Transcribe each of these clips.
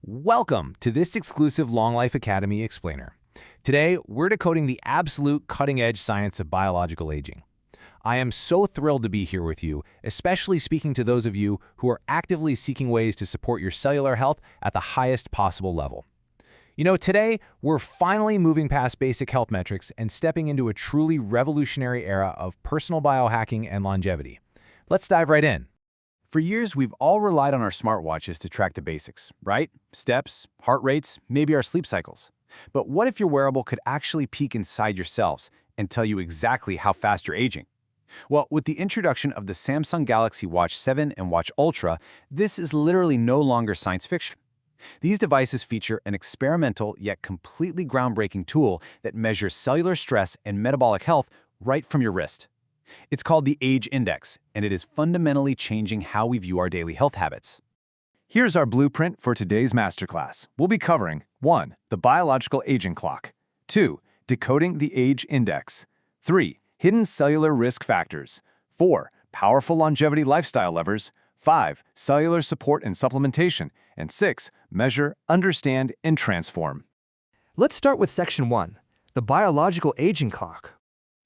Welcome to this exclusive Long Life Academy explainer. Today, we're decoding the absolute cutting-edge science of biological aging. I am so thrilled to be here with you, especially speaking to those of you who are actively seeking ways to support your cellular health at the highest possible level. You know, today, we're finally moving past basic health metrics and stepping into a truly revolutionary era of personal biohacking and longevity. Let's dive right in. For years, we've all relied on our smartwatches to track the basics, right? Steps, heart rates, maybe our sleep cycles. But what if your wearable could actually peek inside yourselves and tell you exactly how fast you're aging? Well, with the introduction of the Samsung Galaxy Watch 7 and Watch Ultra, this is literally no longer science fiction. These devices feature an experimental yet completely groundbreaking tool that measures cellular stress and metabolic health right from your wrist. It's called the A.G.E Index, and it is fundamentally changing how we view our daily health habits. Here's our blueprint for today's masterclass. We'll be covering 1. The biological aging clock. 2. Decoding the A.G.E Index. 3. Hidden cellular risk factors. 4. Powerful longevity lifestyle levers. 5. Cellular support and supplementation. And 6. Measure, understand, and transform. Let's start with Section 1, the biological aging clock.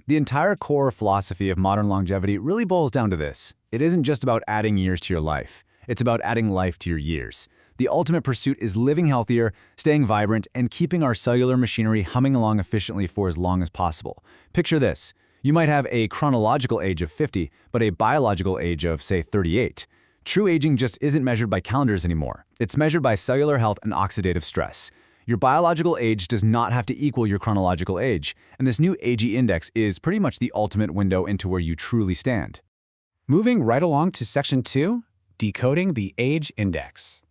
The entire core philosophy of modern longevity really boils down to this. It isn't just about adding years to your life. It's about adding life to your years. The ultimate pursuit is living healthier, staying vibrant, and keeping our cellular machinery humming along efficiently for as long as possible. Picture this. You might have a chronological age of 50, but a biological age of, say, 38. True aging just isn't measured by calendars anymore. It's measured by cellular health and oxidative stress. Your biological age does not have to equal your chronological age, and this new A.G.E index is pretty much the ultimate window into where you truly stand. Moving right along to Section 2, decoding the A.G.E index.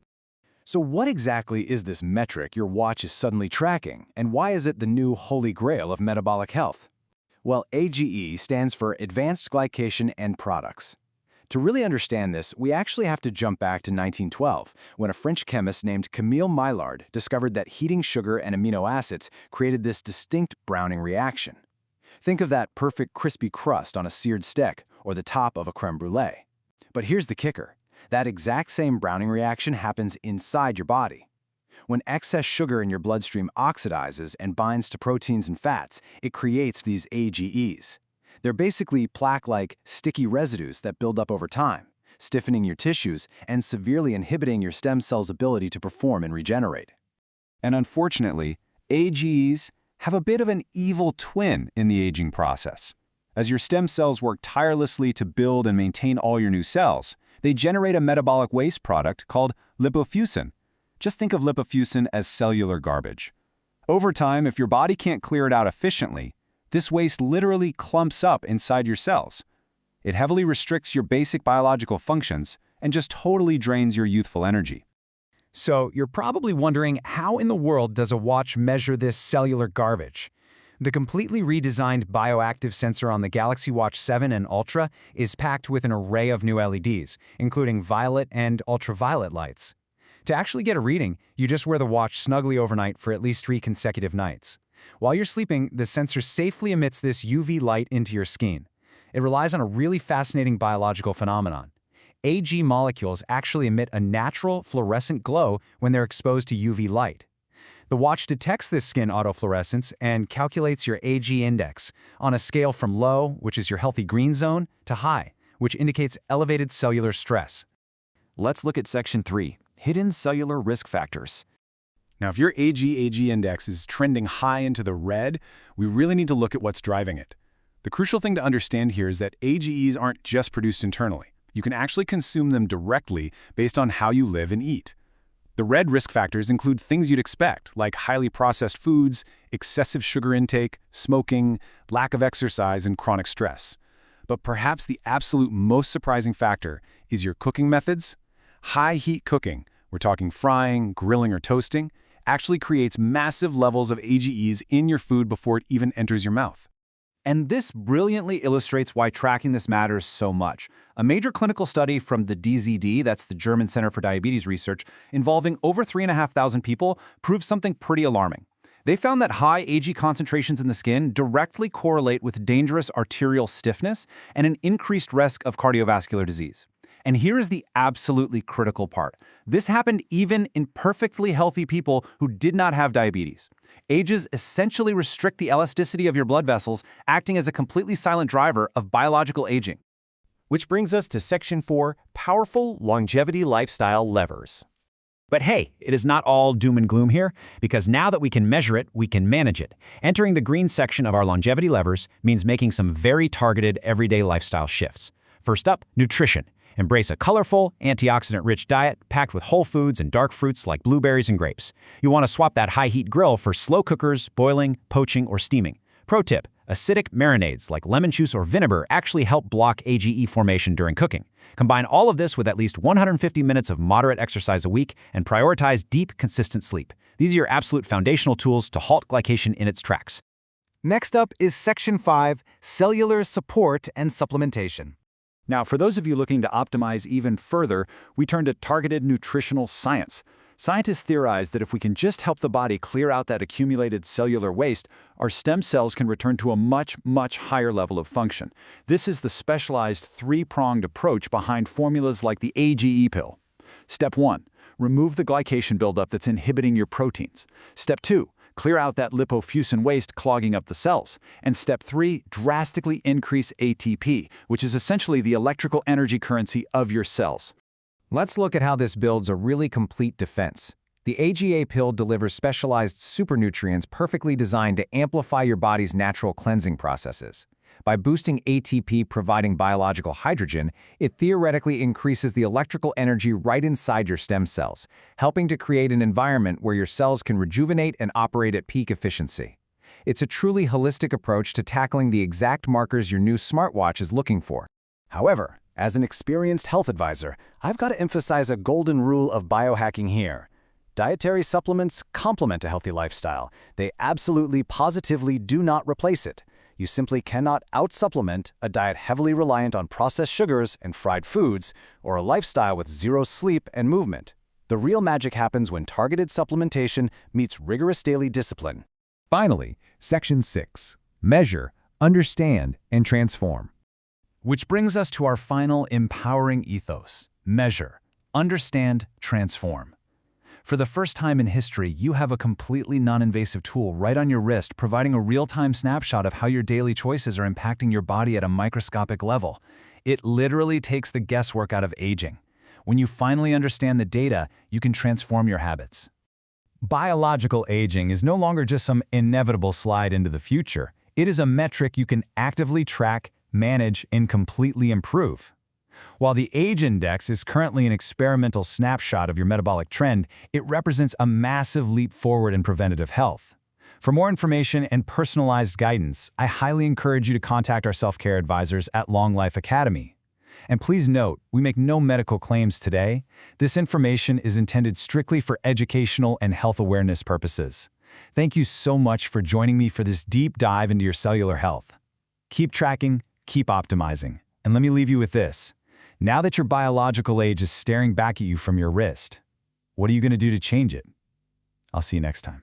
So what exactly is this metric your watch is suddenly tracking, and why is it the new holy grail of metabolic health? Well, A.G.E stands for Advanced Glycation End Products. To really understand this, we actually have to jump back to 1912, when a French chemist named Camille Maillard discovered that heating sugar and amino acids created this distinct browning reaction. Think of that perfect crispy crust on a seared steak or the top of a crème brûlée. But here's the kicker. That exact same browning reaction happens inside your body. When excess sugar in your bloodstream oxidizes and binds to proteins and fats, it creates these A.G.Es. They're basically plaque-like, sticky residues that build up over time, stiffening your tissues and severely inhibiting your stem cells' ability to perform and regenerate. And unfortunately, A.G.Es have a bit of an evil twin in the aging process. As your stem cells work tirelessly to build and maintain all your new cells, they generate a metabolic waste product called lipofuscin. Just think of lipofuscin as cellular garbage. Over time, if your body can't clear it out efficiently, this waste literally clumps up inside your cells. It heavily restricts your basic biological functions and just totally drains your youthful energy. So you're probably wondering, how in the world does a watch measure this cellular garbage? The completely redesigned bioactive sensor on the Galaxy Watch 7 and Ultra is packed with an array of new LEDs, including violet and ultraviolet lights. To actually get a reading, you just wear the watch snugly overnight for at least 3 consecutive nights. While you're sleeping, the sensor safely emits this UV light into your skin. It relies on a really fascinating biological phenomenon. A.G.E molecules actually emit a natural fluorescent glow when they're exposed to UV light. The watch detects this skin autofluorescence and calculates your A.G.E index on a scale from low, which is your healthy green zone, to high, which indicates elevated cellular stress. Let's look at Section 3, Hidden Cellular Risk Factors. Now, if your A.G.E index is trending high into the red, we really need to look at what's driving it. The crucial thing to understand here is that A.G.Es aren't just produced internally. You can actually consume them directly based on how you live and eat. The red risk factors include things you'd expect, like highly processed foods, excessive sugar intake, smoking, lack of exercise, and chronic stress. But perhaps the absolute most surprising factor is your cooking methods. High heat cooking, we're talking frying, grilling, or toasting, actually creates massive levels of A.G.Es in your food before it even enters your mouth. And this brilliantly illustrates why tracking this matters so much. A major clinical study from the DZD, that's the German Center for Diabetes Research, involving over 3,500 people, proved something pretty alarming. They found that high A.G.E concentrations in the skin directly correlate with dangerous arterial stiffness and an increased risk of cardiovascular disease. And here is the absolutely critical part. This happened even in perfectly healthy people who did not have diabetes. AGEs essentially restrict the elasticity of your blood vessels, acting as a completely silent driver of biological aging. Which brings us to Section 4, Powerful Longevity Lifestyle Levers. But hey, it is not all doom and gloom here, because now that we can measure it, we can manage it. Entering the green section of our longevity levers means making some very targeted everyday lifestyle shifts. First up, nutrition. Embrace a colorful, antioxidant-rich diet packed with whole foods and dark fruits like blueberries and grapes. You want to swap that high-heat grill for slow cookers, boiling, poaching, or steaming. Pro tip, acidic marinades like lemon juice or vinegar actually help block A.G.E formation during cooking. Combine all of this with at least 150 minutes of moderate exercise a week and prioritize deep, consistent sleep. These are your absolute foundational tools to halt glycation in its tracks. Next up is Section 5, Cellular Support and Supplementation. Now, for those of you looking to optimize even further, we turn to targeted nutritional science. Scientists theorize that if we can just help the body clear out that accumulated cellular waste, our stem cells can return to a much, much higher level of function. This is the specialized three-pronged approach behind formulas like the A.G.E pill. Step 1. Remove the glycation buildup that's inhibiting your proteins. Step 2. Clear out that lipofuscin waste clogging up the cells. And Step 3. Drastically increase ATP, which is essentially the electrical energy currency of your cells. Let's look at how this builds a really complete defense. The A.G.E pill delivers specialized supernutrients perfectly designed to amplify your body's natural cleansing processes. By boosting ATP providing biological hydrogen, it theoretically increases the electrical energy right inside your stem cells, helping to create an environment where your cells can rejuvenate and operate at peak efficiency. It's a truly holistic approach to tackling the exact markers your new smartwatch is looking for. However, as an experienced health advisor, I've got to emphasize a golden rule of biohacking here. Dietary supplements complement a healthy lifestyle. They absolutely, positively do not replace it. You simply cannot out-supplement a diet heavily reliant on processed sugars and fried foods, or a lifestyle with zero sleep and movement. The real magic happens when targeted supplementation meets rigorous daily discipline. Finally, Section 6. Measure, understand, and transform. Which brings us to our final empowering ethos: measure, understand, transform. For the first time in history, you have a completely non-invasive tool right on your wrist, providing a real-time snapshot of how your daily choices are impacting your body at a microscopic level. It literally takes the guesswork out of aging. When you finally understand the data, you can transform your habits. Biological aging is no longer just some inevitable slide into the future. It is a metric you can actively track, manage, and completely improve. While the age index is currently an experimental snapshot of your metabolic trend, it represents a massive leap forward in preventative health. For more information and personalized guidance, I highly encourage you to contact our self-care advisors at LongLife-Academy. And please note, we make no medical claims today. This information is intended strictly for educational and health awareness purposes. Thank you so much for joining me for this deep dive into your cellular health. Keep tracking, keep optimizing. And let me leave you with this. Now that your biological age is staring back at you from your wrist, what are you going to do to change it? I'll see you next time.